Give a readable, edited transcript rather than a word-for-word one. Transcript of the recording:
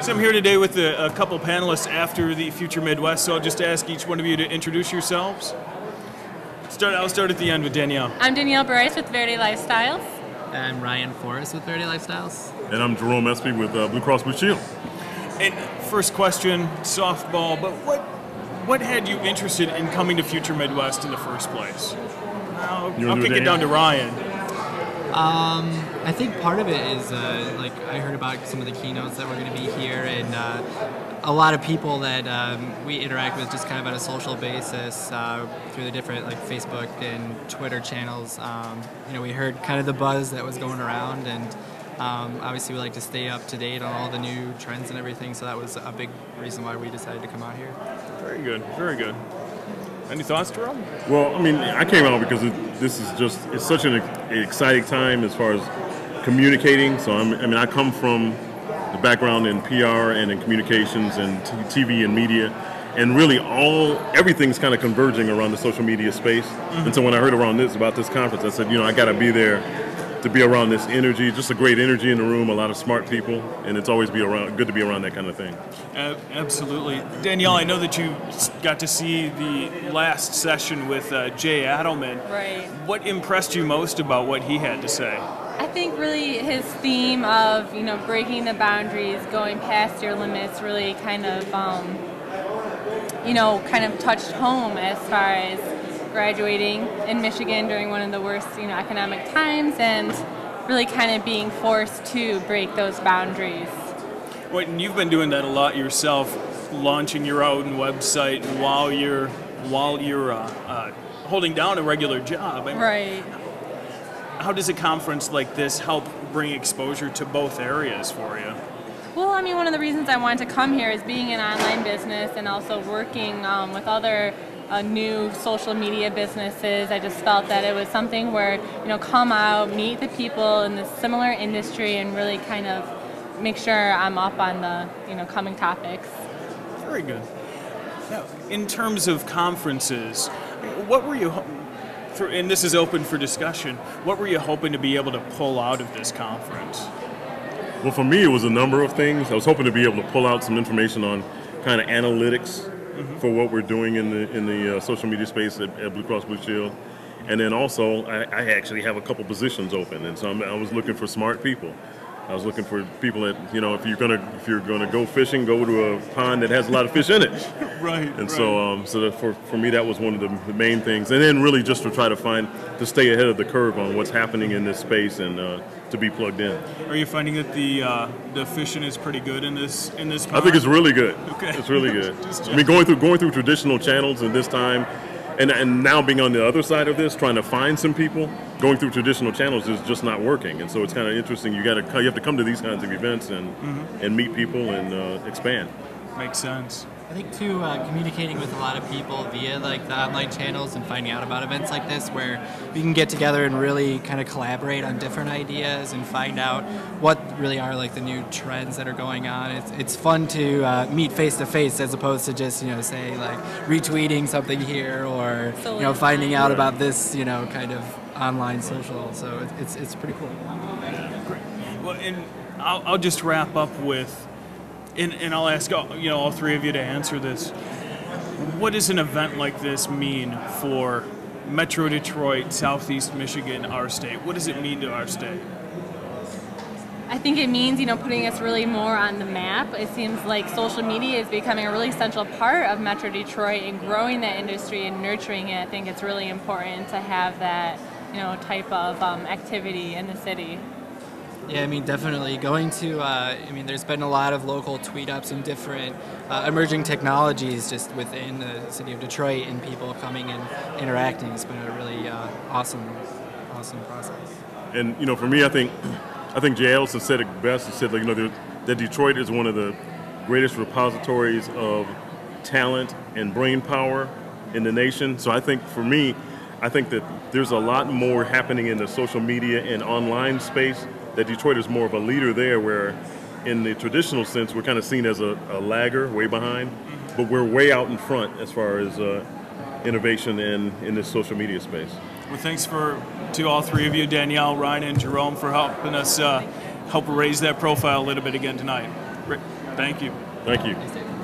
So I'm here today with a couple panelists after the Future Midwest, so I'll just ask each one of you to introduce yourselves. I'll start at the end with Danielle. I'm Danielle Brycz with Verde Lifestyles. I'm Ryan Forrest with Verde Lifestyles. And I'm Jerome Espy with Blue Cross Blue Shield. And first question, softball, but what had you interested in coming to Future Midwest in the first place? I'll kick it down to Ryan. I think part of it is, like, I heard about some of the keynotes that were going to be here, and a lot of people that we interact with just kind of on a social basis through the different, like, Facebook and Twitter channels. We heard kind of the buzz that was going around, and obviously we like to stay up to date on all the new trends and everything, so that was a big reason why we decided to come out here. Very good, very good. Any thoughts, Jerome? Well, I mean, I came out because this is just, it's such an exciting time as far as communicating. So, I come from the background in PR and in communications and TV and media. And really everything's kind of converging around the social media space. Mm-hmm. And so when I heard about this conference, I said, I got to be there to be around this energy, just a great energy in the room, a lot of smart people, and it's always good to be around that kind of thing. Absolutely. Danielle, I know that you got to see the last session with Jay Adelman. Right. What impressed you most about what he had to say? I think really his theme of, breaking the boundaries, going past your limits really kind of touched home as far as graduating in Michigan during one of the worst, economic times, and really kind of being forced to break those boundaries. Well, and you've been doing that a lot yourself, launching your own website while you're holding down a regular job. Right. How does a conference like this help bring exposure to both areas for you? Well, one of the reasons I wanted to come here is being an online business and also working with other new social media businesses. I just felt that it was something where, come out, meet the people in the similar industry, and really kind of make sure I'm up on the, coming topics. Very good. Now, in terms of conferences, what were you, and this is open for discussion, what were you hoping to be able to pull out of this conference? Well, for me, it was a number of things. I was hoping to be able to pull out some information on kind of analytics for what we're doing in the social media space at Blue Cross Blue Shield. And then also, I actually have a couple positions open, and so I was looking for smart people. I was looking for people that, if you're gonna go fishing, go to a pond that has a lot of fish in it. Right. And so that for me, that was one of the main things. And then really just to try to stay ahead of the curve on what's happening in this space and to be plugged in. Are you finding that the fishing is pretty good in this pond? I think it's really good. Okay. It's really good. Going through traditional channels at this time, and now being on the other side of this, trying to find some people, going through traditional channels is just not working. And so it's kind of interesting. You have to come to these kinds of events and meet people and expand. Makes sense. I think too, communicating with a lot of people via like the online channels and finding out about events like this, where we can get together and really kind of collaborate on different ideas and find out what really are like the new trends that are going on. It's fun to meet face to face as opposed to just say like retweeting something here or finding out about this kind of online social. So it's pretty cool. Great. Well, and I'll just wrap up with. And I'll ask all three of you to answer this. What does an event like this mean for Metro Detroit, Southeast Michigan, our state? What does it mean to our state? I think it means, putting us really more on the map. It seems like social media is becoming a really central part of Metro Detroit and growing that industry and nurturing it. I think it's really important to have that, type of activity in the city. Yeah, definitely. Going to, there's been a lot of local tweet ups and different emerging technologies just within the city of Detroit, and people coming and interacting. It's been a really awesome process. And, for me, I think Jay Ellison said it best. He said, that Detroit is one of the greatest repositories of talent and brain power in the nation. So I think for me, that there's a lot more happening in the social media and online space, that Detroit is more of a leader there, where in the traditional sense, we're kind of seen as a lagger, way behind, but we're way out in front as far as innovation in this social media space. Well, thanks to all three of you, Danielle, Ryan, and Jerome, for helping us help raise that profile a little bit again tonight. Thank you. Thank you. Thanks, Dave.